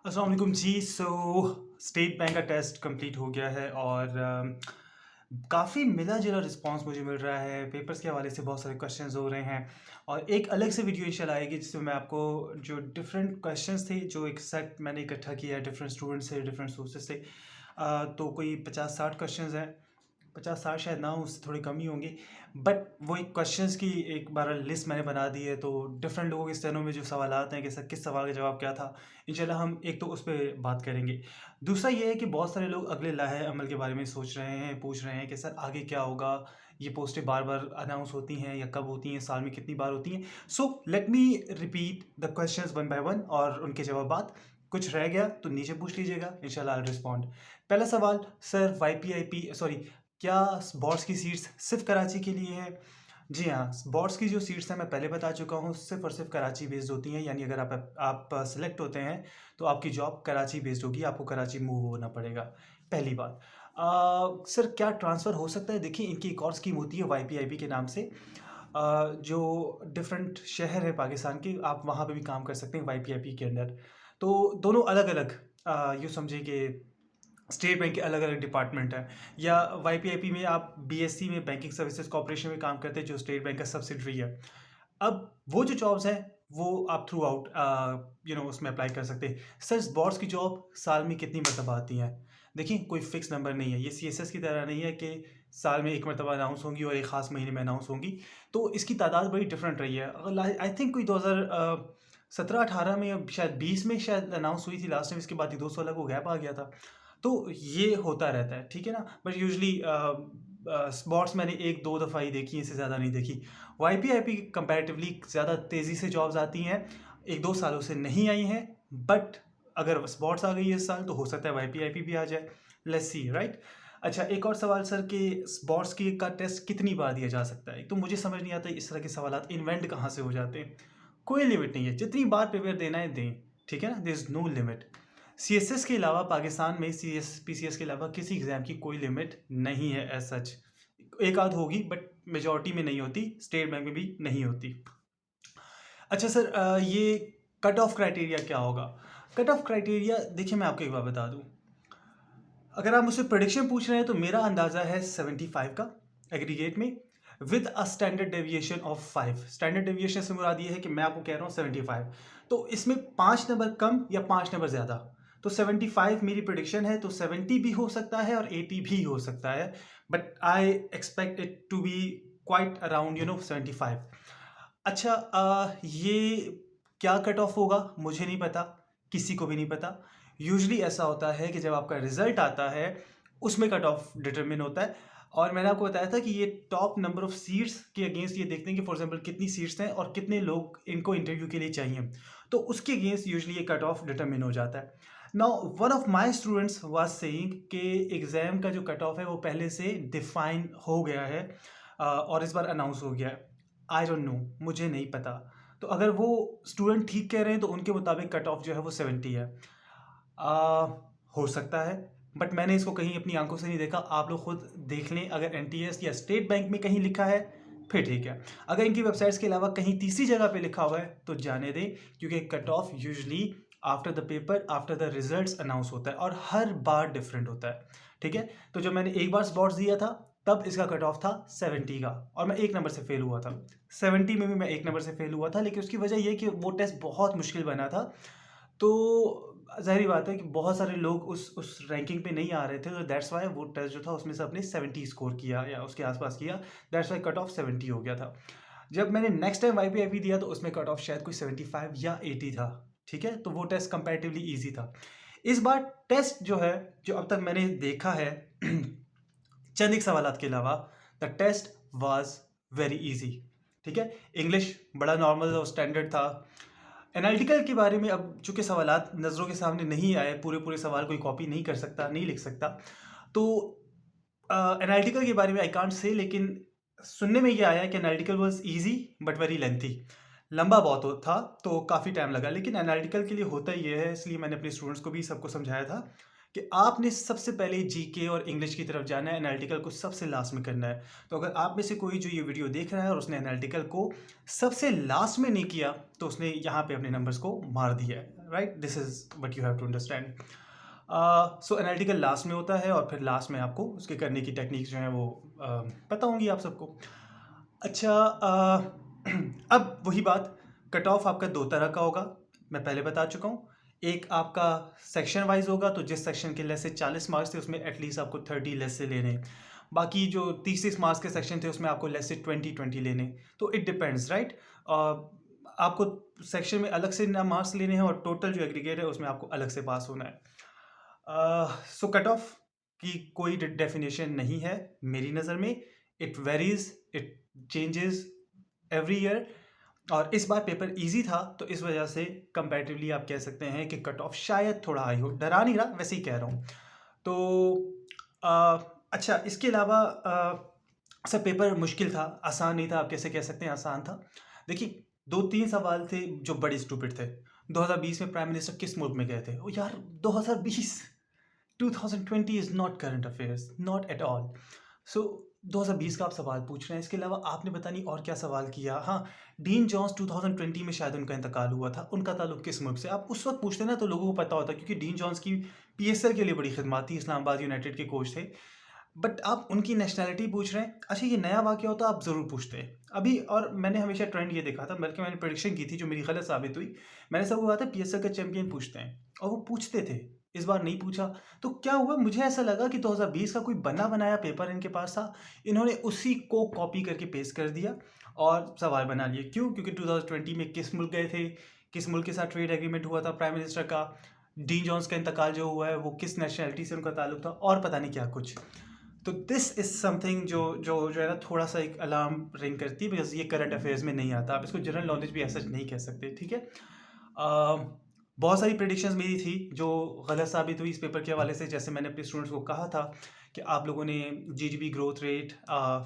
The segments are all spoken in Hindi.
अस्सलाम वालेकुम जी। स्टेट बैंक का टेस्ट कंप्लीट हो गया है और काफ़ी मिला-जुला रिस्पॉन्स मुझे मिल रहा है। पेपर्स के हवाले से बहुत सारे क्वेश्चंस हो रहे हैं और एक अलग से वीडियो इंशाल्लाह आएगी जिसमें मैं आपको जो डिफरेंट क्वेश्चंस थे, जो एक सेट मैंने इकट्ठा किया है डिफरेंट स्टूडेंट्स से, डिफरेंट सोर्सेज से। तो कोई 50-60 क्वेश्चंस हैं। 50-60 शायद ना हो, उससे थोड़े कम ही होंगे। बट वो एक क्वेश्चंस की एक बार लिस्ट मैंने बना दी है, तो डिफरेंट लोगों के स्टेनो में जो सवालात हैं कि सर किस सवाल का जवाब क्या था, इंशाल्लाह हम एक तो उस पे बात करेंगे। दूसरा ये है कि बहुत सारे लोग अगले लाहे अमल के बारे में सोच रहे हैं, पूछ रहे हैं कि सर आगे क्या होगा? ये पोस्टें बार-बार अनाउंस होती हैं या कब होती हैं? साल में कितनी बार होती हैं? So let me repeat the questions one by one और उनके जवाबात। कुछ रह गया तो नीचे पूछ लीजिएगा, इंशाल्लाह आई विल रिस्पॉन्ड। पहला सवाल, सर वाईपीआईपी सॉरी क्या बोर्ड्स की सीट्स सिर्फ कराची के लिए है? जी हाँ, बोर्ड्स की जो सीट्स हैं मैं पहले बता चुका हूँ, सिर्फ और सिर्फ कराची बेस्ड होती हैं। यानी अगर आप सेलेक्ट होते हैं तो आपकी जॉब कराची बेस्ड होगी, आपको कराची मूव होना पड़ेगा। पहली बात। सर क्या ट्रांसफ़र हो सकता है? देखिए, इनकी एक और स्कीम होती है वाईपीआईपी के नाम से। जो डिफरेंट शहर है पाकिस्तान के, आप वहाँ पे भी काम कर सकते हैं वाईपीआईपी के अंडर। तो दोनों अलग-अलग, यूँ समझिए कि स्टेट बैंक के अलग-अलग डिपार्टमेंट हैं, या वाईपीआईपी में आप बीएससी में बैंकिंग सर्विसेज कॉर्पोरेशन में काम करते हैं, जो स्टेट बैंक का सब्सिडरी है। अब वो जो जॉब्स हैं, वो आप थ्रू आउट उसमें अप्लाई कर सकते हैं। सर इस बोर्ड्स की जॉब साल में कितनी मरतबा आती हैं? देखिए, कोई फिक्स नंबर नहीं है। ये सीएसएस की तरह नहीं है कि साल में 1 मरतबा अनाउंस होंगी और एक ख़ास महीने में अनाउंस होंगी। तो इसकी तादाद बड़ी डिफरेंट रही है। आई थिंक कोई 2017-18 में या शायद 20 में शायद अनाउंस हुई थी लास्ट टाइम, इसके बाद ये 2 साल को गैप आ गया था। तो ये होता रहता है, ठीक है ना? बट यूजुअली स्पॉट्स मैंने 1-2 दफ़ा ही देखी हैं, इससे ज़्यादा नहीं देखी। वाईपीआईपी कंपैरेटिवली ज़्यादा तेज़ी से जॉब्स आती हैं, 1-2 सालों से नहीं आई हैं। बट अगर स्पॉट्स आ गई है इस साल, तो हो सकता है वाईपीआईपी भी आ जाए। Let's see, right? अच्छा, एक और सवाल सर कि स्पॉट्स की का टेस्ट कितनी बार दिया जा सकता है? तो मुझे समझ नहीं आता इस तरह के सवालात इन्वेंट कहाँ से हो जाते हैं। कोई लिमिट नहीं है, जितनी बार पेपर देना है दें, ठीक है ना? There is no limit. CSS के अलावा पाकिस्तान में पीसीएस के अलावा किसी एग्ज़ाम की कोई लिमिट नहीं है एज़ सच। एक आध होगी बट मेजॉरिटी में नहीं होती, स्टेट बैंक में भी नहीं होती। अच्छा सर, ये कट ऑफ क्राइटेरिया क्या होगा? कट ऑफ क्राइटेरिया देखिए, मैं आपको एक बात बता दूँ। अगर आप मुझसे प्रेडिक्शन पूछ रहे हैं तो मेरा अंदाज़ा है 75 का एग्रीगेट में, with a standard deviation of 5। Standard deviation से मुराद ये है कि मैं आपको कह रहा हूँ 75, तो इसमें 5 नंबर कम या 5 नंबर ज़्यादा। तो 75 मेरी प्रेडिक्शन है, तो 70 भी हो सकता है और 80 भी हो सकता है, but I expect it to be quite around 75। अच्छा, ये क्या कट ऑफ होगा मुझे नहीं पता, किसी को भी नहीं पता। यूजुअली ऐसा होता है कि जब आपका रिजल्ट आता है उसमें कट ऑफ डिटरमिन होता है, और मैंने आपको बताया था कि ये टॉप नंबर ऑफ सीट्स के अगेंस्ट ये देखते हैं कि फॉर एग्जांपल कितनी सीट्स हैं और कितने लोग इनको इंटरव्यू के लिए चाहिए, तो उसके अगेंस्ट यूजुअली ये कट ऑफ डिटरमिन हो जाता है। Now one of my students was saying कि एग्ज़ाम का जो कट ऑफ है वो पहले से डिफाइन हो गया है, और इस बार अनाउंस हो गया है। आई डोंट नो, मुझे नहीं पता। तो अगर वो स्टूडेंट ठीक कह रहे हैं तो उनके मुताबिक कट ऑफ जो है वो 70 है। आ, हो सकता है, बट मैंने इसको कहीं अपनी आंखों से नहीं देखा। आप लोग खुद देख लें, अगर एनटीएस या स्टेट बैंक में कहीं लिखा है फिर ठीक है। अगर इनकी वेबसाइट्स के अलावा कहीं तीसरी जगह पे लिखा हुआ है तो जाने दें, क्योंकि cut off usually after the paper, after the results announce होता है और हर बार डिफरेंट होता है, ठीक है? तो जब मैंने एक बार स्पॉट्स दिया था तब इसका कट ऑफ था 70 का और मैं 1 नंबर से फेल हुआ था। 70 में भी मैं 1 नंबर से फेल हुआ था, लेकिन उसकी वजह ये कि वो टेस्ट बहुत मुश्किल बना था। तो ज़ाहिर-सी बात है कि बहुत सारे लोग उस रैंकिंग पे नहीं आ रहे थे, तो दैट्स व्हाई वो टेस्ट जो था उसमें से आपने 70 स्कोर किया या उसके आस-पास किया, दैट्स व्हाई कट ऑफ 70 हो गया था। जब मैंने नेक्स्ट टाइम वाईपीआईपी दिया तो उसमें कट ऑफ शायद कोई 75 या 80 था, ठीक है? तो वो टेस्ट कंपैरेटिवली ईज़ी था। इस बार टेस्ट जो है, जो अब तक मैंने देखा है चंद एक सवालात के अलावा, the test was very easy, ठीक है? इंग्लिश बड़ा नॉर्मल और स्टैंडर्ड था। एनालिटिकल के बारे में अब चूँकि सवालात नज़रों के सामने नहीं आए, पूरे-पूरे सवाल कोई कॉपी नहीं कर सकता, नहीं लिख सकता। तो एनालिटिकल के बारे में आई कांट से, लेकिन सुनने में ये आया कि analytical was easy but very lengthy. लंबा बहुत था, तो काफ़ी टाइम लगा, लेकिन एनालिटिकल के लिए होता ये है, इसलिए मैंने अपने स्टूडेंट्स को भी सबको समझाया था कि आपने सबसे पहले जीके और इंग्लिश की तरफ जाना है, एनालिटिकल को सबसे लास्ट में करना है। तो अगर आप में से कोई जो ये वीडियो देख रहा है और उसने एनालिटिकल को सबसे लास्ट में नहीं किया, तो उसने यहाँ पे अपने नंबर्स को मार दिया है। Right? This is what you have to understand. So analytical last में होता है और फिर लास्ट में आपको उसके करने की टेक्निक्स जो हैं वो पता होंगी आप सबको। अच्छा, अब वही बात, कट ऑफ आपका दो तरह का होगा, मैं पहले बता चुका हूँ। एक आपका सेक्शन वाइज होगा, तो जिस सेक्शन के लेस से 40 मार्क्स थे उसमें एटलीस्ट आपको 30 लेस से लेने। बाकी जो 30 मार्क्स के सेक्शन थे उसमें आपको लेस से 20 लेने। तो इट डिपेंड्स, राइट? आपको सेक्शन में अलग से ना मार्क्स लेने हैं और टोटल जो एग्रीगेट है उसमें आपको अलग से पास होना है। सो कट ऑफ की कोई डेफिनेशन नहीं है मेरी नज़र में। It varies, it changes every year. और इस बार पेपर इजी था तो इस वजह से कंपैरेटिवली आप कह सकते हैं कि कट ऑफ शायद थोड़ा हाई हो। डरा नहीं रहा, वैसे ही कह रहा हूँ। तो अच्छा, इसके अलावा सर पेपर मुश्किल था, आसान नहीं था, आप कैसे कह सकते हैं आसान था? देखिए, 2-3 सवाल थे जो बड़े स्टूपिड थे। 2020 में प्राइम मिनिस्टर किस मुल्क में गए थे? ओ यार, 2020, 2020 is not current affairs, not at all. So 2020 का आप सवाल पूछ रहे हैं, इसके अलावा आपने पता नहीं और क्या सवाल किया। हाँ, डीन जॉन्स 2020 में शायद उनका इंतकाल हुआ था, उनका ताल्लुक किस मुल्क से? आप उस वक्त पूछते ना तो लोगों को पता होता, क्योंकि डीन जॉन्स की पीएसएल के लिए बड़ी खिदमत थी, इस्लामाबाद यूनाइटेड के कोच थे। बट आप उनकी नेशनैलिटी पूछ रहे हैं। अच्छा, ये नया वाक़या होता आप ज़रूर पूछते अभी। और मैंने हमेशा ट्रेंड ये देखा था, बल्कि मैंने प्रेडिक्शन की थी जो मेरी गलत साबित हुई। मैंने सबको कहा था पीएसएल का चैंपियन पूछते हैं, और वो पूछते थे। इस बार नहीं पूछा, तो क्या हुआ, मुझे ऐसा लगा कि 2020 का कोई बना बनाया पेपर इनके पास था, इन्होंने उसी को कॉपी करके पेस्ट कर दिया और सवाल बना लिए। क्यों? क्योंकि 2020 में किस मुल्क गए थे, किस मुल्क के साथ ट्रेड एग्रीमेंट हुआ था प्राइम मिनिस्टर का, डीन जॉन्स का इंतकाल जो हुआ है वो किस नेशनैलिटी से उनका ताल्लुक था, और पता नहीं क्या कुछ। तो दिस इज़ समथिंग जो जो जो है ना, थोड़ा सा एक अलार्म रिंग करती है, बिकॉज ये करंट अफेयर्स में नहीं आता। आप इसको जनरल नॉलेज भी ऐसा नहीं कह सकते, ठीक है? बहुत सारी प्रेडिक्शंस मेरी थी जो गलत साबित हुई इस पेपर के हवाले से। जैसे मैंने अपने स्टूडेंट्स को कहा था कि आप लोगों ने GDP growth rate,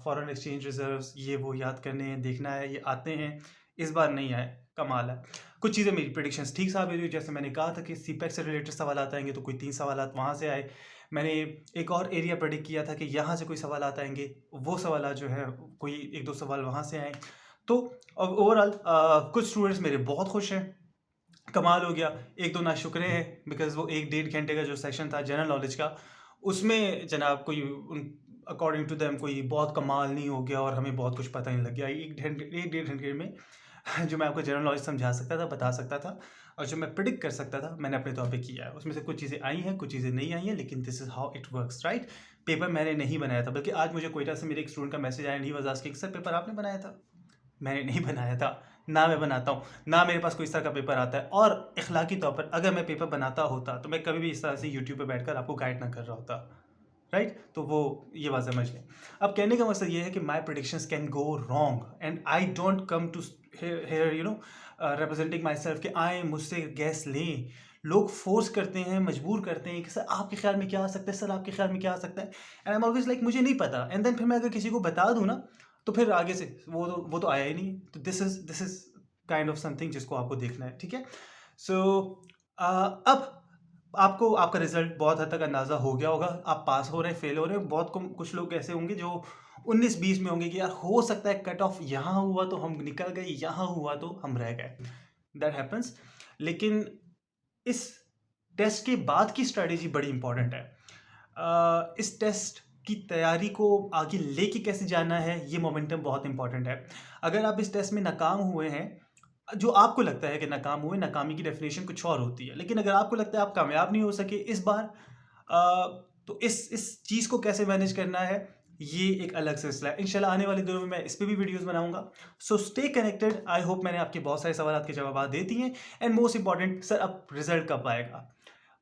foreign exchange reserves, ये वो याद करने हैं, देखना है, ये आते हैं। इस बार नहीं आए, कमाल है। कुछ चीज़ें मेरी प्रेडिक्शंस ठीक साबित हुई, जैसे मैंने कहा था कि सीपेक से रिलेटेड सवाल आएंगे, तो कोई 3 सवाल वहाँ से आए। मैंने एक और एरिया प्रेडिक्ट किया था कि यहाँ से कोई सवाल आएंगे, वो सवाल जो है कोई 1-2 सवाल वहाँ से आए। तो ओवरऑल कुछ स्टूडेंट्स मेरे बहुत खुश हैं, कमाल हो गया। 1-2 नाशुक्रे हैं, बिकॉज वो 1-1.5 घंटे का जो सेशन था जनरल नॉलेज का, उसमें जनाब कोई अकॉर्डिंग टू देम कोई बहुत कमाल नहीं हो गया और हमें बहुत कुछ पता नहीं लग गया। 1-1.5 घंटे में जो मैं आपको जनरल नॉलेज समझा सकता था, बता सकता था, और जो मैं प्रिडिक्ट कर सकता था, मैंने अपने तौर पे किया है। उसमें से कुछ चीज़ें आई हैं, कुछ चीज़ें नहीं आई हैं, लेकिन this is how it works, right? Paper मैंने नहीं बनाया था, बल्कि आज मुझे कोयटा से मेरे एक स्टूडेंट का मैसेज आया, नहीं वजह कि सर पेपर आपने बनाया था। मैंने नहीं बनाया था, ना मैं बनाता हूँ, ना मेरे पास कोई इस तरह का पेपर आता है। और इखलाकी तौर पर अगर मैं पेपर बनाता होता तो मैं कभी भी इस तरह से यूट्यूब पे बैठकर आपको गाइड ना कर रहा होता, राइट? तो वो ये बात समझ लें। अब कहने का मकसद ये है कि my predictions can go wrong and I don't come to here representing myself कि आए मुझसे गैस लें। लोग फोर्स करते हैं, मजबूर करते हैं कि सर आपके ख्याल में क्या आ सकता है, सर आपके ख्याल में क्या आ सकता है, and I am always like मुझे नहीं पता। एंड देन फिर मैं अगर किसी को बता दूँ ना, तो फिर आगे से वो तो आया ही नहीं। तो this is kind of something जिसको आपको देखना है, ठीक है? सो अब आपको आपका रिजल्ट बहुत हद तक अंदाज़ा हो गया होगा, आप पास हो रहे हैं, फेल हो रहे हैं। कुछ लोग ऐसे होंगे जो 19-20 में होंगे कि यार हो सकता है कट ऑफ यहाँ हुआ तो हम निकल गए, यहाँ हुआ तो हम रह गए, दैट हैपन्स। लेकिन इस टेस्ट के बाद की स्ट्रेटेजी बड़ी इंपॉर्टेंट है। इस टेस्ट की तैयारी को आगे लेके कैसे जाना है, ये मोमेंटम बहुत इंपॉर्टेंट है। अगर आप इस टेस्ट में नाकाम हुए हैं, जो आपको लगता है कि नाकाम हुए, नाकामी की डेफिनेशन कुछ और होती है, लेकिन अगर आपको लगता है आप कामयाब नहीं हो सके इस बार, तो इस चीज़ को कैसे मैनेज करना है, ये एक अलग सिलसिला है। इंशाल्लाह आने वाले दिनों में मैं इस पर भी वीडियोस बनाऊंगा। So stay connected. I hope मैंने आपके बहुत सारे सवाल के जवाब दे दिए। एंड मोस्ट इंपॉर्टेंट, सर अब रिजल्ट कब आएगा?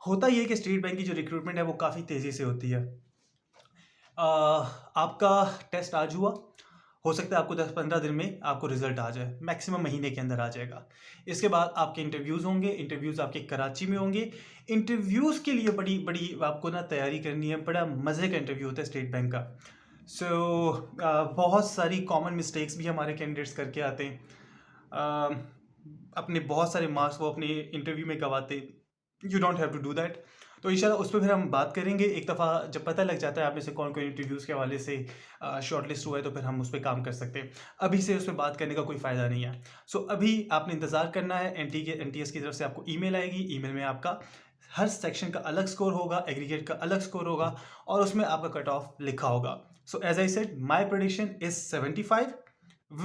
होता ये कि स्टेट बैंक की जो रिक्रूटमेंट है वो काफ़ी तेज़ी से होती है। आपका टेस्ट आज हुआ, हो सकता है आपको 10-15 दिन में आपको रिजल्ट आ जाए, मैक्सिमम महीने के अंदर आ जाएगा। इसके बाद आपके इंटरव्यूज़ होंगे, इंटरव्यूज़ आपके कराची में होंगे। इंटरव्यूज़ के लिए बड़ी बड़ी आपको ना तैयारी करनी है, बड़ा मज़े का इंटरव्यू होता है स्टेट बैंक का। बहुत सारी कॉमन मिस्टेक्स भी हमारे कैंडिडेट्स करके आते हैं। अपने बहुत सारे मार्क्स वो अपने इंटरव्यू में गंवाते, you don't have to do that. तो इंशाल्लाह उस पर फिर हम बात करेंगे। एक दफ़ा जब पता लग जाता है आप में से कौन कौन इंटरव्यूज़ के हवाले से शॉर्ट लिस्ट हुआ है, तो फिर हम उस पर काम कर सकते हैं। अभी से उस पर बात करने का कोई फ़ायदा नहीं है। सो अभी आपने इंतज़ार करना है। NTS की तरफ से आपको ईमेल आएगी। ईमेल में आपका हर सेक्शन का अलग स्कोर होगा, एग्रीगेट का अलग स्कोर होगा और उसमें आपका कट ऑफ लिखा होगा। So as I said, my prediction is 75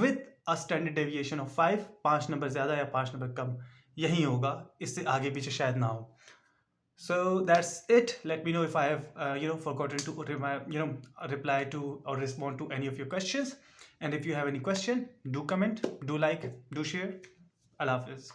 with a standard deviation of 5। 5 number ज़्यादा या 5 नंबर कम यही होगा, इससे आगे पीछे शायद ना हो। So that's it. Let me know if I have forgotten to reply to or respond to any of your questions. And if you have any question, do comment, do like, do share. Allah Hafiz.